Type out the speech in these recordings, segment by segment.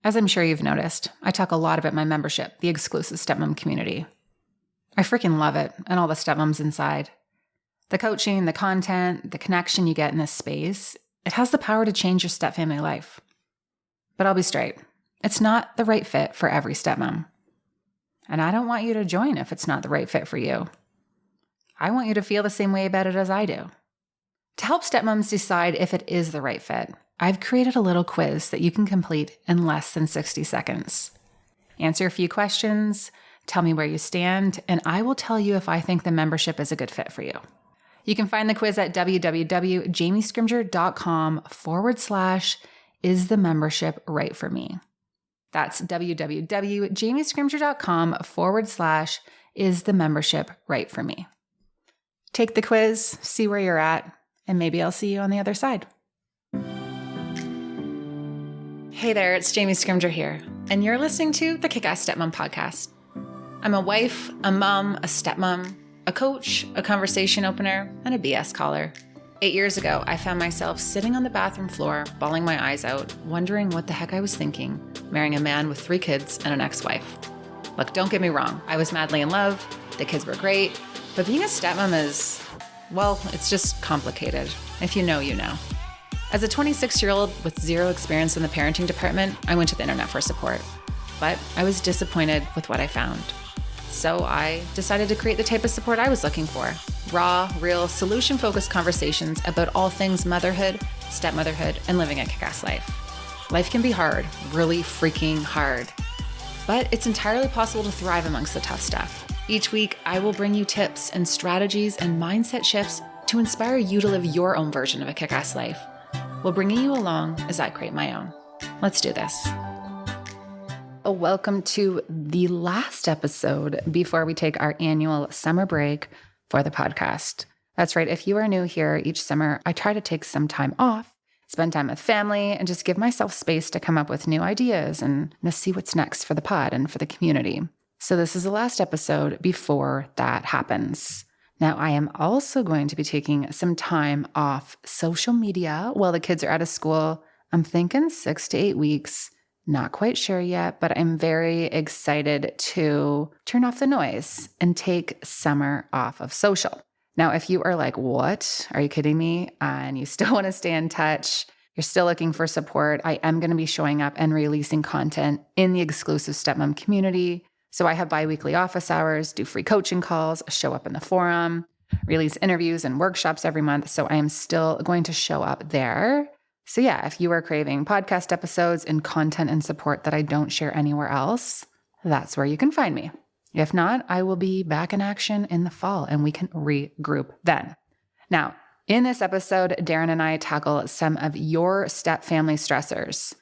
As I'm sure you've noticed, I talk a lot about my membership, the exclusive stepmom community. I freaking love it and all the stepmoms inside. The coaching, the content, the connection you get in this space, it has the power to change your stepfamily life. But I'll be straight, it's not the right fit for every stepmom. And I don't want you to join if it's not the right fit for you. I want you to feel the same way about it as I do. To help stepmoms decide if it is the right fit, I've created a little quiz that you can complete in less than 60 seconds. Answer a few questions, tell me where you stand, and I will tell you if I think the membership is a good fit for you. You can find the quiz at www.jamiescrimger.com/is the membership right for me. That's www.jamiescrimger.com/is the membership right for me. Take the quiz, see where you're at, and maybe I'll see you on the other side. Hey there, it's Jamie Scrimger here, and you're listening to the Kick-Ass Stepmom Podcast. I'm a wife, a mom, a stepmom, a coach, a conversation opener, and a BS caller. 8 years ago, I found myself sitting on the bathroom floor, bawling my eyes out, wondering what the heck I was thinking, marrying a man with 3 kids and an ex-wife. Look, don't get me wrong, I was madly in love, the kids were great, but being a stepmom is, well, it's just complicated. If you know, you know. As a 26-year-old with zero experience in the parenting department, I went to the internet for support. But I was disappointed with what I found. So I decided to create the type of support I was looking for. Raw, real, solution-focused conversations about all things motherhood, stepmotherhood, and living a kick-ass life. Life can be hard, really freaking hard. But it's entirely possible to thrive amongst the tough stuff. Each week, I will bring you tips and strategies and mindset shifts to inspire you to live your own version of a kick-ass life, while bringing you along as I create my own. Let's do this. Welcome to the last episode before we take our annual summer break for the podcast. That's right. If you are new here, each summer I try to take some time off, spend time with family, and just give myself space to come up with new ideas and to see what's next for the pod and for the community. So this is the last episode before that happens. Now, I am also going to be taking some time off social media while the kids are out of school. I'm thinking 6 to 8 weeks. Not quite sure yet, but I'm very excited to turn off the noise and take summer off of social. Now, if you are like, what? Are you kidding me? And you still want to stay in touch, you're still looking for support, I am going to be showing up and releasing content in the exclusive stepmom community. So I have bi-weekly office hours, do free coaching calls, show up in the forum, release interviews and workshops every month. So I am still going to show up there. So yeah, if you are craving podcast episodes and content and support that I don't share anywhere else, that's where you can find me. If not, I will be back in action in the fall and we can regroup then. Now, in this episode, Darren and I tackle some of your stepfamily stressors.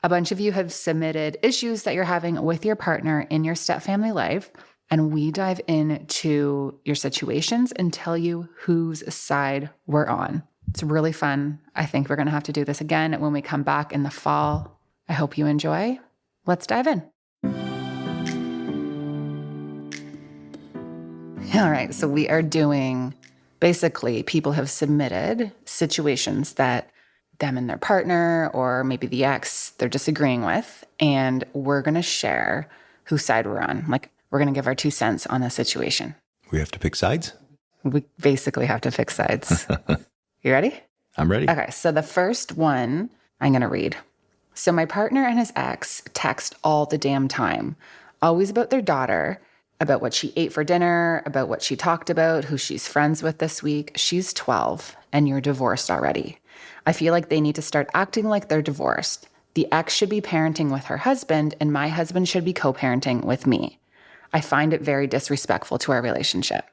A bunch of you have submitted issues that you're having with your partner in your stepfamily life, and we dive into your situations and tell you whose side we're on. It's really fun. I think we're going to have to do this again when we come back in the fall. I hope you enjoy. Let's dive in. All right, so we are doing, basically, people have submitted situations that them and their partner, or maybe the ex, they're disagreeing with, and we're going to share whose side we're on. Like, we're going to give our 2 cents on the situation. We have to pick sides? We basically have to pick sides. You ready? I'm ready. Okay, so the first one I'm going to read. So my partner and his ex text all the damn time, always about their daughter, about what she ate for dinner, about what she talked about, who she's friends with this week. She's 12 and you're divorced already. I feel like they need to start acting like they're divorced. The ex should be parenting with her husband and my husband should be co-parenting with me. I find it very disrespectful to our relationship.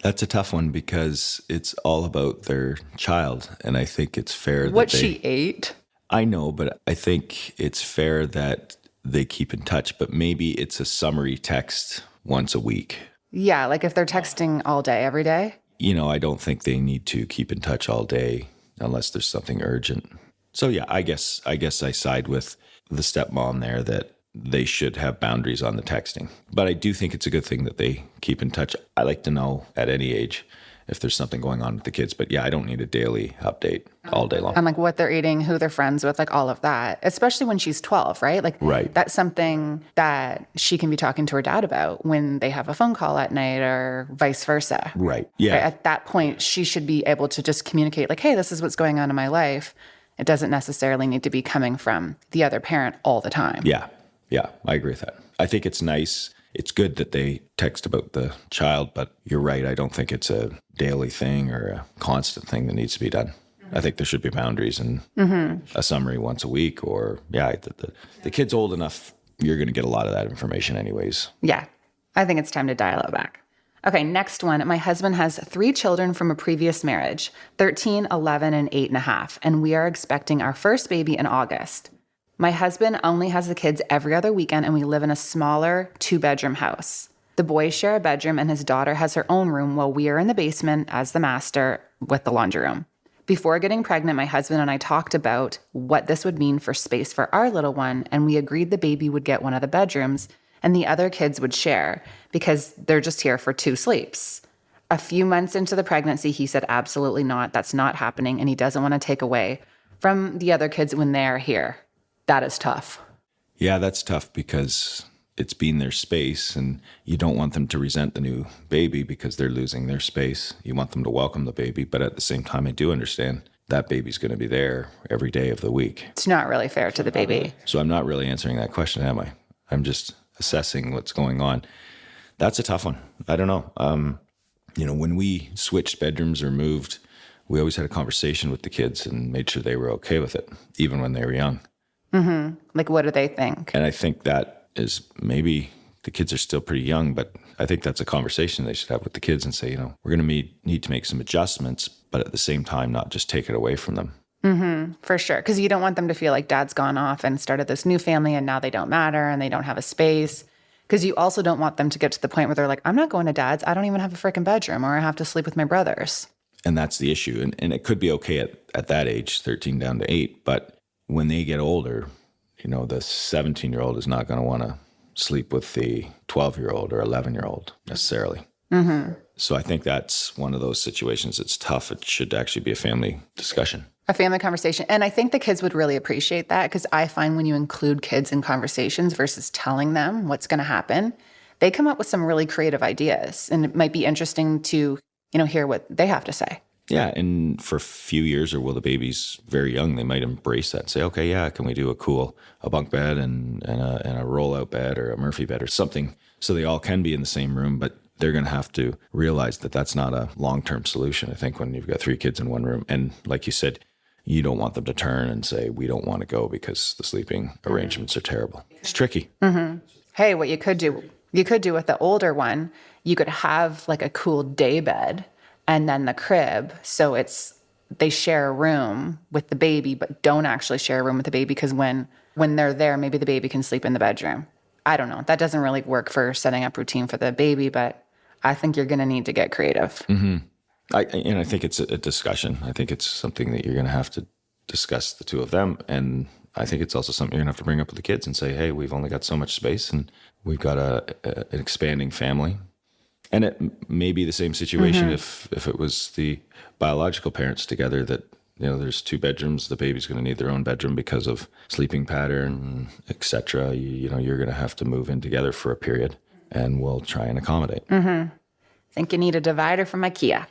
That's a tough one because it's all about their child. And I think it's fair that what she ate. I know, but I think it's fair that they keep in touch, but maybe it's a summary text once a week. Yeah, like if they're texting all day, every day. You know, I don't think they need to keep in touch all day unless there's something urgent. So yeah, I guess I side with the stepmom there that they should have boundaries on the texting. But I do think it's a good thing that they keep in touch. I like to know at any age if there's something going on with the kids. But yeah, I don't need a daily update all day long. And like what they're eating, who they're friends with, like all of that, especially when she's 12, right? Like Right. that's something that she can be talking to her dad about when they have a phone call at night or vice versa. Right. Yeah. Right? At that point, she should be able to just communicate like, hey, this is what's going on in my life. It doesn't necessarily need to be coming from the other parent all the time. Yeah. Yeah. I agree with that. I think it's nice. It's good that they text about the child, but you're right. I don't think it's a daily thing or a constant thing that needs to be done. I think there should be boundaries and a summary once a week, or the kid's old enough, you're going to get a lot of that information anyways. Yeah. I think it's time to dial it back. Okay, next one. My husband has 3 children from a previous marriage, 13, 11, and 8.5, and we are expecting our first baby in August. My husband only has the kids every other weekend, and we live in a smaller 2-bedroom house. The boys share a bedroom, and his daughter has her own room while we are in the basement as the master with the laundry room. Before getting pregnant, my husband and I talked about what this would mean for space for our little one, and we agreed the baby would get one of the bedrooms and the other kids would share because they're just here for 2 sleeps. A few months into the pregnancy, he said, absolutely not. That's not happening. And he doesn't want to take away from the other kids when they're here. That is tough. Yeah, that's tough because it's been their space and you don't want them to resent the new baby because they're losing their space. You want them to welcome the baby. But at the same time, I do understand that baby's going to be there every day of the week. It's not really fair to the baby. So I'm not really answering that question, am I? I'm just assessing what's going on. That's a tough one. I don't know. When we switched bedrooms or moved, we always had a conversation with the kids and made sure they were okay with it, even when they were young. Mm-hmm. Like, what do they think? And I think that is maybe the kids are still pretty young, but I think that's a conversation they should have with the kids and say, we're going to need to make some adjustments, but at the same time, not just take it away from them. Mm-hmm, for sure. Because you don't want them to feel like dad's gone off and started this new family and now they don't matter and they don't have a space. Because you also don't want them to get to the point where they're like, I'm not going to dad's. I don't even have a freaking bedroom, or I have to sleep with my brothers. And that's the issue. And it could be okay at that age, 13 down to 8. But when they get older, the 17-year-old is not going to want to sleep with the 12-year-old or 11-year-old necessarily. Mm-hmm. So I think that's one of those situations. It's tough. It should actually be a family discussion. A family conversation. And I think the kids would really appreciate that, because I find when you include kids in conversations versus telling them what's going to happen, they come up with some really creative ideas. And it might be interesting to, hear what they have to say. Yeah. And for a few years, or while the baby's very young, they might embrace that and say, okay, yeah, can we do a bunk bed and a rollout bed or a Murphy bed or something, so they all can be in the same room. But they're going to have to realize that that's not a long-term solution. I think when you've got 3 kids in one room, and like you said, you don't want them to turn and say, we don't want to go because the sleeping arrangements are terrible. It's tricky. Mm-hmm. Hey, what you could do with the older one, you could have like a cool day bed and then the crib. So they share a room with the baby, but don't actually share a room with the baby, because when they're there, maybe the baby can sleep in the bedroom. I don't know. That doesn't really work for setting up routine for the baby, but I think you're going to need to get creative. Mm-hmm. I think it's a discussion. I think it's something that you're going to have to discuss, the two of them. And I think it's also something you're going to have to bring up with the kids and say, hey, we've only got so much space and we've got an expanding family. And it may be the same situation if it was the biological parents together, that, there's 2 bedrooms, the baby's going to need their own bedroom because of sleeping pattern, et cetera. You're going to have to move in together for a period, and we'll try and accommodate. Mm-hmm. Think you need a divider from IKEA.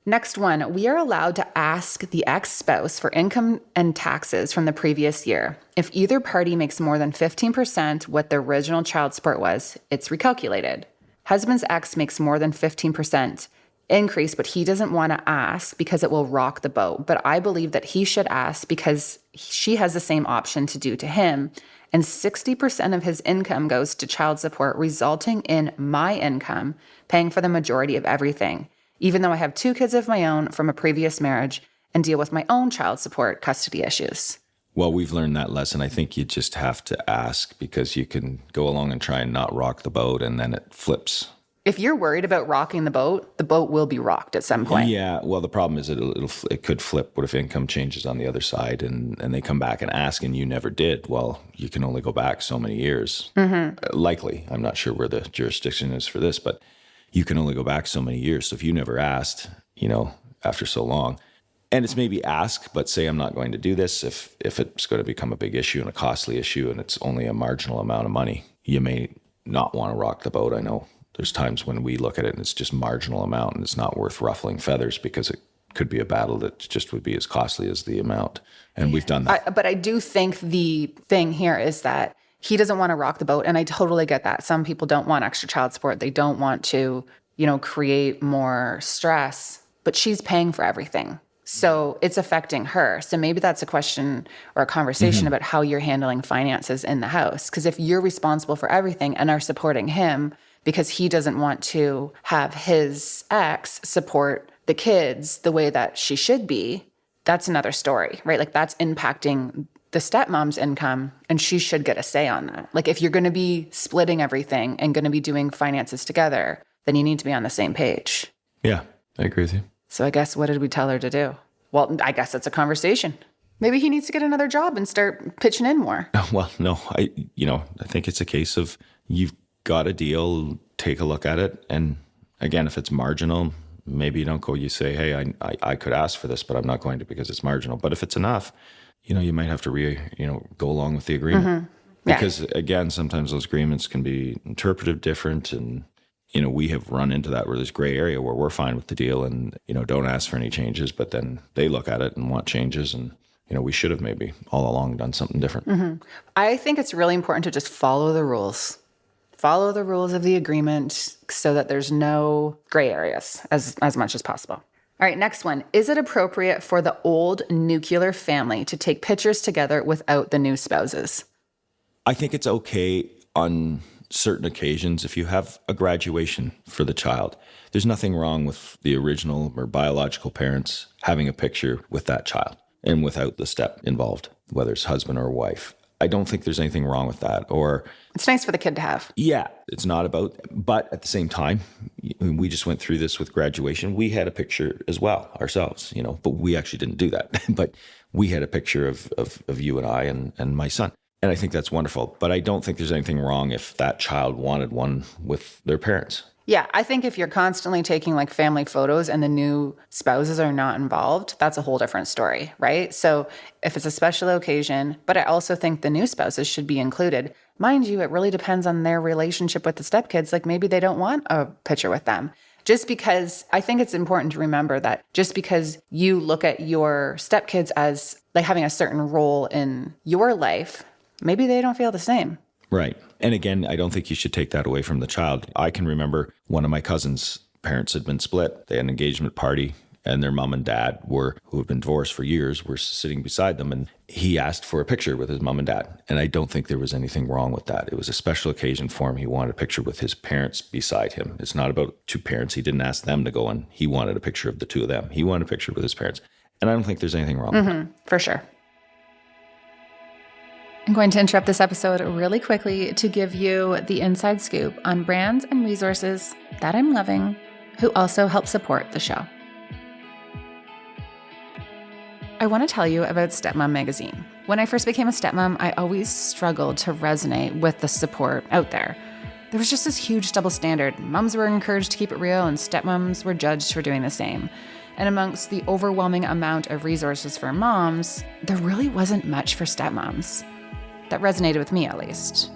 Next one, we are allowed to ask the ex-spouse for income and taxes from the previous year. If either party makes more than 15% what the original child support was, it's recalculated. Husband's ex makes more than 15% increase, but he doesn't want to ask because it will rock the boat. But I believe that he should ask because she has the same option to do to him. And 60% of his income goes to child support, resulting in my income paying for the majority of everything, even though I have 2 kids of my own from a previous marriage and deal with my own child support custody issues. Well, we've learned that lesson. I think you just have to ask, because you can go along and try and not rock the boat, and then it flips. If you're worried about rocking the boat will be rocked at some point. Yeah. Well, the problem is it could flip. What if income changes on the other side and they come back and ask and you never did? Well, you can only go back so many years. Mm-hmm. Likely. I'm not sure where the jurisdiction is for this, but you can only go back so many years. So if you never asked, after so long. And it's maybe ask, but say I'm not going to do this. If it's going to become a big issue and a costly issue and it's only a marginal amount of money, you may not want to rock the boat. I know there's times when we look at it and it's just marginal amount and it's not worth ruffling feathers because it could be a battle that just would be as costly as the amount. And we've done that. But I do think the thing here is that he doesn't want to rock the boat. And I totally get that. Some people don't want extra child support. They don't want to, create more stress, but she's paying for everything. So it's affecting her. So maybe that's a question or a conversation about how you're handling finances in the house. Because if you're responsible for everything and are supporting him because he doesn't want to have his ex support the kids the way that she should be, that's another story, right? Like that's impacting the stepmom's income and she should get a say on that. Like if you're going to be splitting everything and going to be doing finances together, then you need to be on the same page. Yeah, I agree with you. So I guess what did we tell her to do? Well, I guess it's a conversation. Maybe he needs to get another job and start pitching in more. Well, no, I think it's a case of you've got a deal, take a look at it. And again, if it's marginal, maybe you don't go, you say, hey, I could ask for this, but I'm not going to because it's marginal. But if it's enough, you might have to go along with the agreement. Because again, sometimes those agreements can be interpreted different. And, we have run into that where there's gray area where we're fine with the deal and, don't ask for any changes, but then they look at it and want changes. And, we should have maybe all along done something different. I think it's really important to just follow the rules. Follow the rules of the agreement so that there's no gray areas as much as possible. All right, next one. Is it appropriate for the old nuclear family to take pictures together without the new spouses? I think it's okay on certain occasions if you have a graduation for the child. There's nothing wrong with the original or biological parents having a picture with that child and without the step involved, whether it's husband or wife. I don't think there's anything wrong with that. Or it's nice for the kid to have. Yeah, it's not about, but at the same time, we just went through this with graduation. We had a picture as well ourselves, but we actually didn't do that. But we had a picture of you and I and my son. And I think that's wonderful. But I don't think there's anything wrong if that child wanted one with their parents. Yeah, I think if you're constantly taking like family photos and the new spouses are not involved, that's a whole different story, right? So if it's a special occasion, but I also think the new spouses should be included. Mind you, it really depends on their relationship with the stepkids. Like maybe they don't want a picture with them. Just because I think it's important to remember that just because you look at your stepkids as like having a certain role in your life, maybe they don't feel the same. Right. And again, I don't think you should take that away from the child. I can remember one of my cousins' parents had been split. They had an engagement party and their mom and dad who had been divorced for years, were sitting beside them. And he asked for a picture with his mom and dad. And I don't think there was anything wrong with that. It was a special occasion for him. He wanted a picture with his parents beside him. It's not about two parents. He didn't ask them to go and he wanted a picture of the two of them. He wanted a picture with his parents. And I don't think there's anything wrong with that. For sure. I'm going to interrupt this episode really quickly to give you the inside scoop on brands and resources that I'm loving who also help support the show. I want to tell you about Stepmom magazine. When I first became a stepmom, I always struggled to resonate with the support out there. There was just this huge double standard. Moms were encouraged to keep it real and stepmoms were judged for doing the same. And amongst the overwhelming amount of resources for moms, there really wasn't much for stepmoms. That resonated with me, at least.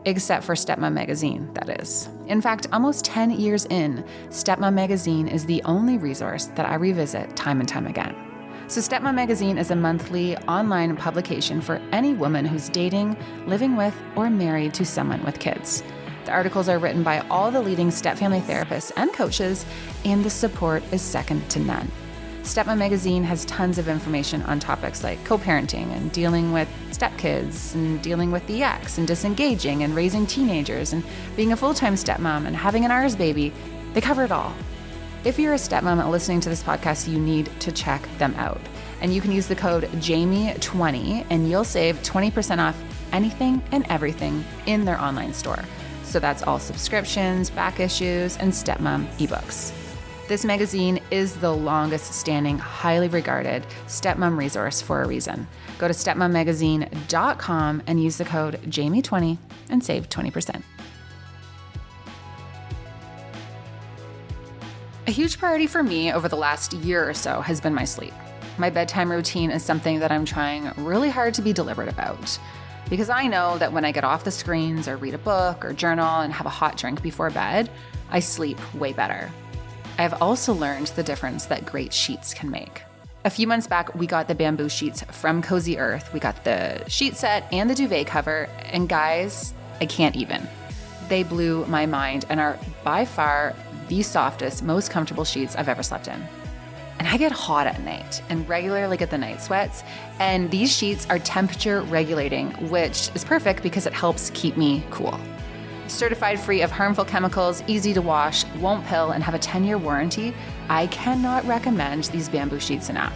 Except for Stepmom magazine, that is. In fact, almost 10 years in, Stepmom magazine is the only resource that I revisit time and time again. So Stepmom magazine is a monthly online publication for any woman who's dating, living with, or married to someone with kids. The articles are written by all the leading stepfamily therapists and coaches, and the support is second to none. Stepmom magazine has tons of information on topics like co-parenting and dealing with stepkids and dealing with the ex and disengaging and raising teenagers and being a full-time stepmom and having an ours baby. They cover it all. If you're a stepmom listening to this podcast, you need to check them out. And you can use the code JAMIE20 and you'll save 20% off anything and everything in their online store. So that's all subscriptions, back issues, and stepmom ebooks. This magazine is the longest standing, highly regarded stepmom resource for a reason. Go to stepmommagazine.com and use the code JAMIE20 and save 20%. A huge priority for me over the last year or so has been my sleep. My bedtime routine is something that I'm trying really hard to be deliberate about, because I know that when I get off the screens or read a book or journal and have a hot drink before bed, I sleep way better. I've also learned the difference that great sheets can make. A few months back, we got the bamboo sheets from Cozy Earth. We got the sheet set and the duvet cover, and guys, I can't even. They blew my mind and are by far the softest, most comfortable sheets I've ever slept in. And I get hot at night and regularly get the night sweats. And these sheets are temperature regulating, which is perfect because it helps keep me cool. Certified free of harmful chemicals, easy to wash, won't pill, and have a 10-year warranty, I cannot recommend these bamboo sheets enough.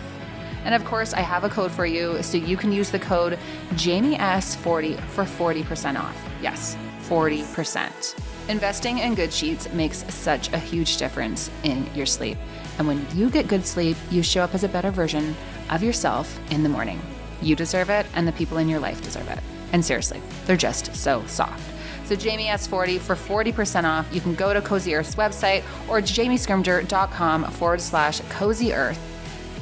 And of course, I have a code for you, so you can use the code JamieS40 for 40% off. Yes, 40%. Investing in good sheets makes such a huge difference in your sleep. And when you get good sleep, you show up as a better version of yourself in the morning. You deserve it, and the people in your life deserve it. And seriously, they're just so soft. So JamieS40 for 40% off. You can go to Cozy Earth's website or jamiescrimger.com/Cozy Earth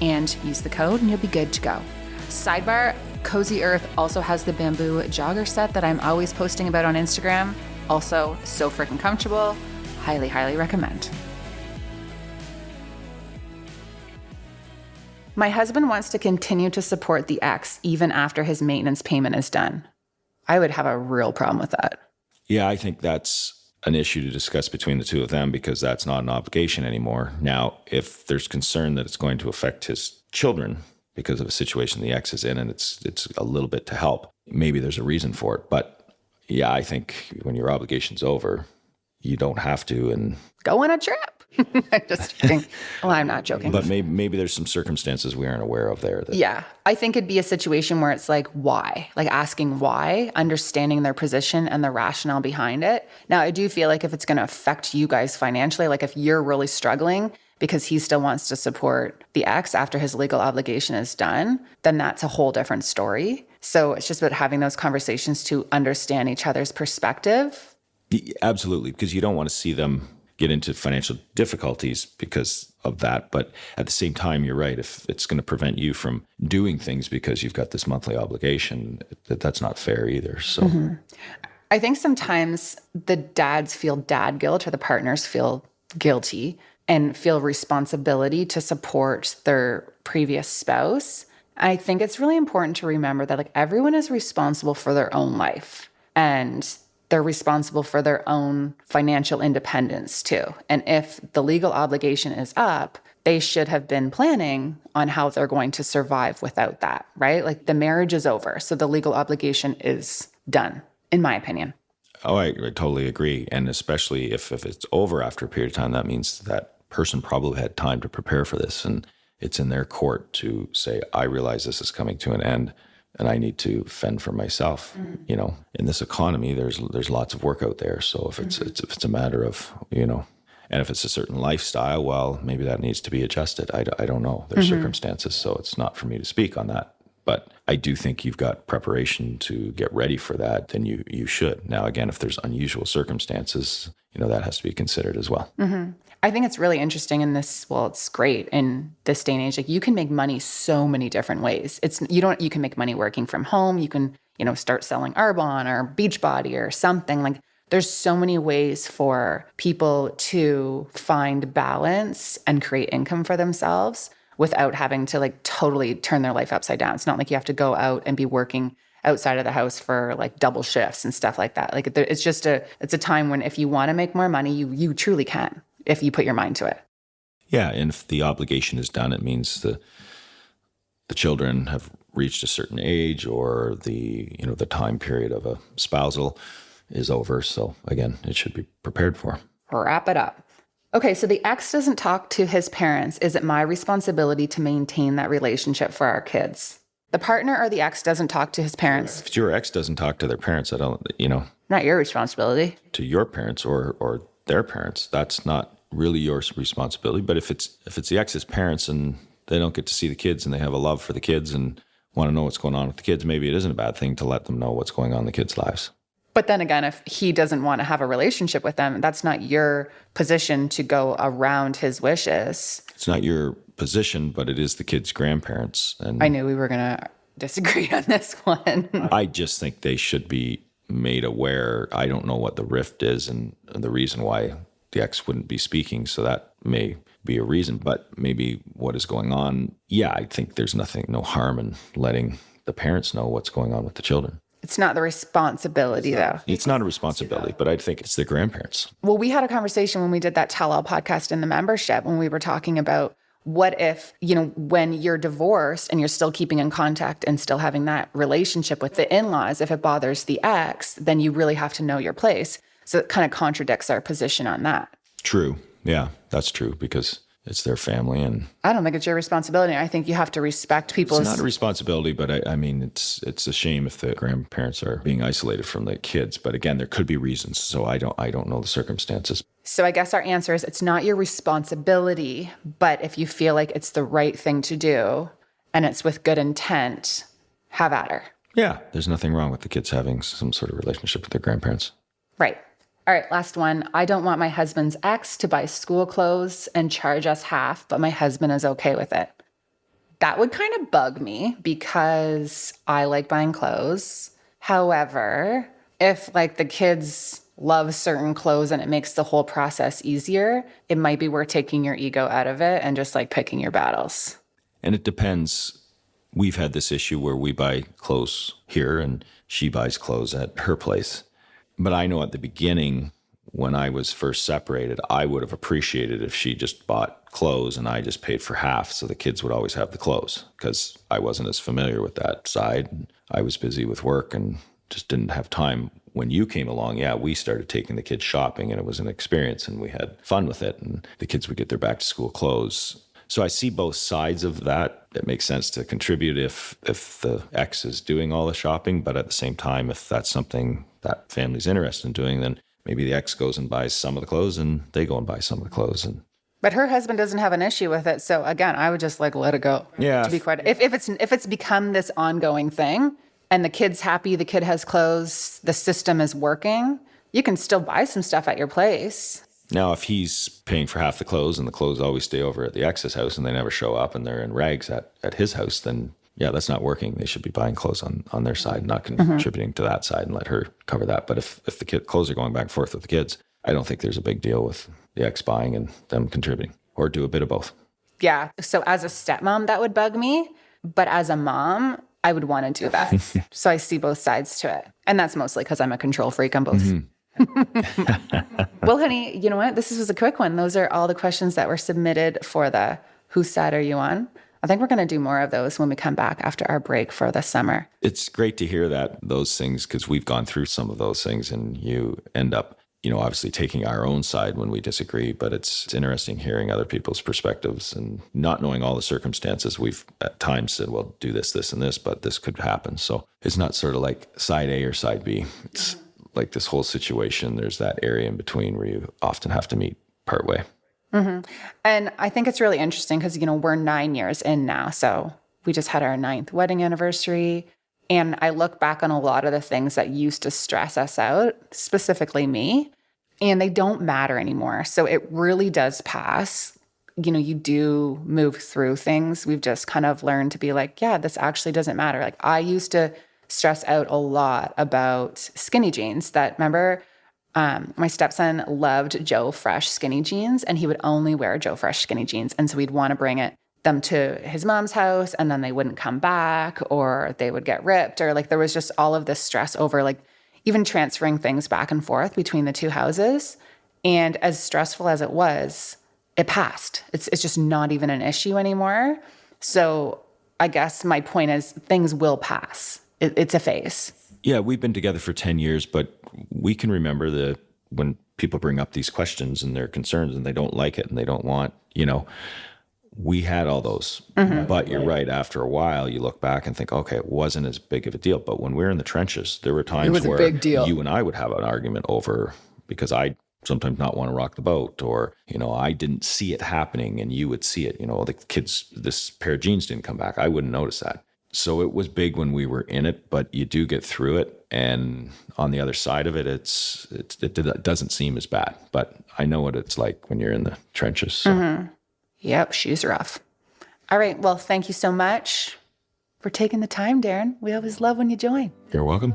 and use the code and you'll be good to go. Sidebar, Cozy Earth also has the bamboo jogger set that I'm always posting about on Instagram. Also, so freaking comfortable. Highly, highly recommend. My husband wants to continue to support the ex even after his maintenance payment is done. I would have a real problem with that. Yeah, I think that's an issue to discuss between the two of them because that's not an obligation anymore. Now, if there's concern that it's going to affect his children because of a situation the ex is in and it's a little bit to help, maybe there's a reason for it. But yeah, I think when your obligation's over, you don't have to. And go on a trip. Just kidding. Well, I'm not joking. But maybe there's some circumstances we aren't aware of there. Yeah. I think it'd be a situation where it's like, why? Like asking why, understanding their position and the rationale behind it. Now, I do feel like if it's going to affect you guys financially, like if you're really struggling because he still wants to support the ex after his legal obligation is done, then that's a whole different story. So it's just about having those conversations to understand each other's perspective. Absolutely, because you don't want to see them get into financial difficulties because of that. But at the same time, you're right. If it's going to prevent you from doing things because you've got this monthly obligation, that's not fair either. So I think sometimes the dads feel dad guilt or the partners feel guilty and feel responsibility to support their previous spouse. I think it's really important to remember that like everyone is responsible for their own life and they're responsible for their own financial independence too. And if the legal obligation is up, they should have been planning on how they're going to survive without that, right? Like the marriage is over, so the legal obligation is done, in my opinion. Oh, I totally agree. And especially if it's over after a period of time, that means that person probably had time to prepare for this. And it's in their court to say, I realize this is coming to an end and I need to fend for myself. You know, in this economy, there's lots of work out there. So if it's a matter of, you know, and if it's a certain lifestyle, well, maybe that needs to be adjusted. I don't know. There's circumstances, so it's not for me to speak on that. But I do think you've got preparation to get ready for that, then you should. Now, again, if there's unusual circumstances, you know, that has to be considered as well. I think it's really interesting in this, well, it's great in this day and age. Like you can make money so many different ways. You can make money working from home. You can, you know, start selling Arbonne or Beachbody or something. Like there's so many ways for people to find balance and create income for themselves without having to like totally turn their life upside down. It's not like you have to go out and be working outside of the house for like double shifts and stuff like that. Like it's a time when if you want to make more money, you truly can if you put your mind to it. Yeah, and if the obligation is done, it means the children have reached a certain age or the time period of a spousal is over. So again, it should be prepared for. Wrap it up. Okay, so the ex doesn't talk to his parents. Is it my responsibility to maintain that relationship for our kids? The partner or the ex doesn't talk to his parents. If your ex doesn't talk to their parents, I don't, Not your responsibility. To your parents or their parents, that's not really your responsibility. But if it's the ex's parents and they don't get to see the kids and they have a love for the kids and want to know what's going on with the kids, maybe it isn't a bad thing to let them know what's going on in the kids' lives. But then again, if he doesn't want to have a relationship with them, that's not your position to go around his wishes. It's not your position, but it is the kid's grandparents. And I knew we were going to disagree on this one. I just think they should be made aware. I don't know what the rift is and the reason why the ex wouldn't be speaking. So that may be a reason, but maybe what is going on. Yeah, I think there's no harm in letting the parents know what's going on with the children. It's not the responsibility, though. It's not a responsibility, but I think it's the grandparents. Well, we had a conversation when we did that tell-all podcast in the membership when we were talking about what if, when you're divorced and you're still keeping in contact and still having that relationship with the in-laws, if it bothers the ex, then you really have to know your place. So it kind of contradicts our position on that. True. Yeah, that's true because it's their family. And I don't think it's your responsibility. I think you have to respect people's... It's not a responsibility, but I mean, it's a shame if the grandparents are being isolated from the kids. But again, there could be reasons. So I don't know the circumstances. So I guess our answer is it's not your responsibility, but if you feel like it's the right thing to do and it's with good intent, have at her. Yeah, there's nothing wrong with the kids having some sort of relationship with their grandparents. Right. All right, last one. I don't want my husband's ex to buy school clothes and charge us half, but my husband is okay with it. That would kind of bug me because I like buying clothes. However, if the kids love certain clothes and it makes the whole process easier, it might be worth taking your ego out of it and just picking your battles. And it depends. We've had this issue where we buy clothes here and she buys clothes at her place. But I know at the beginning, when I was first separated, I would have appreciated if she just bought clothes and I just paid for half. So the kids would always have the clothes because I wasn't as familiar with that side. I was busy with work and just didn't have time. When you came along, we started taking the kids shopping and it was an experience and we had fun with it. And the kids would get their back to school clothes. So I see both sides of that. It makes sense to contribute if the ex is doing all the shopping, but at the same time, if that's something that family's interested in doing, then maybe the ex goes and buys some of the clothes and they go and buy some of the clothes. But her husband doesn't have an issue with it. So again, I would just let it go. Yeah. To be quite, if it's become this ongoing thing and the kid's happy, the kid has clothes, the system is working, you can still buy some stuff at your place. Now, if he's paying for half the clothes and the clothes always stay over at the ex's house and they never show up and they're in rags at his house, then that's not working. They should be buying clothes on their side, not contributing to that side and let her cover that. But if the clothes are going back and forth with the kids, I don't think there's a big deal with the ex buying and them contributing or do a bit of both. Yeah. So as a stepmom, that would bug me. But as a mom, I would want to do that. So I see both sides to it. And that's mostly because I'm a control freak on both. Mm-hmm. Well, honey, you know what? This was a quick one. Those are all the questions that were submitted for the Whose Side Are You On? I think we're going to do more of those when we come back after our break for the summer. It's great to hear those things because we've gone through some of those things and you end up, obviously taking our own side when we disagree, but it's interesting hearing other people's perspectives and not knowing all the circumstances. We've at times said, well, do this, this, and this, but this could happen. So it's not sort of like side A or side B. It's like this whole situation, there's that area in between where you often have to meet partway. Mm-hmm. And I think it's really interesting because, we're 9 years in now. So we just had our 9th wedding anniversary. And I look back on a lot of the things that used to stress us out, specifically me, and they don't matter anymore. So it really does pass. You do move through things. We've just kind of learned to be like, yeah, this actually doesn't matter. I used to stress out a lot about skinny jeans remember, my stepson loved Joe Fresh skinny jeans and he would only wear Joe Fresh skinny jeans. And so we'd want to bring them to his mom's house and then they wouldn't come back or they would get ripped or there was just all of this stress over even transferring things back and forth between the two houses. And as stressful as it was, it passed. It's just not even an issue anymore. So I guess my point is things will pass. It's a phase. Yeah, we've been together for 10 years, but we can remember when people bring up these questions and their concerns and they don't like it and they don't want, we had all those. Mm-hmm. But you're right, after a while, you look back and think, okay, it wasn't as big of a deal. But when we're in the trenches, there were times where you and I would have an argument over because I sometimes not want to rock the boat or, I didn't see it happening and you would see it. The kids, this pair of jeans didn't come back. I wouldn't notice that. So it was big when we were in it, but you do get through it. And on the other side of it, it doesn't seem as bad. But I know what it's like when you're in the trenches. So. Yep, shoes rough. All right. Well, thank you so much for taking the time, Darren. We always love when you join. You're welcome.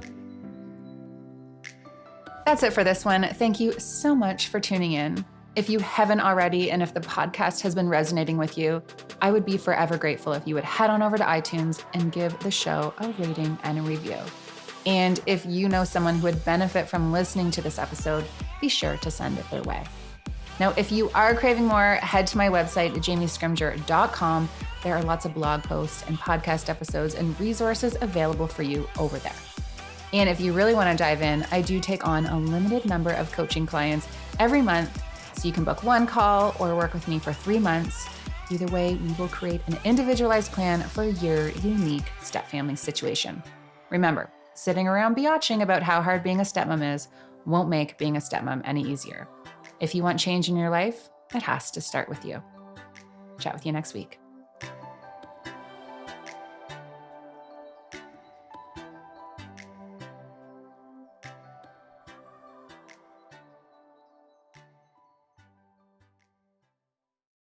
That's it for this one. Thank you so much for tuning in. If you haven't already, and if the podcast has been resonating with you, I would be forever grateful if you would head on over to iTunes and give the show a rating and a review. And if you know someone who would benefit from listening to this episode, be sure to send it their way. Now, if you are craving more, head to my website, jamiescrimger.com. There are lots of blog posts and podcast episodes and resources available for you over there. And if you really want to dive in, I do take on a limited number of coaching clients every month. So you can book one call or work with me for 3 months. Either way, we will create an individualized plan for your unique stepfamily situation. Remember, sitting around biatching about how hard being a stepmom is won't make being a stepmom any easier. If you want change in your life, it has to start with you. Chat with you next week.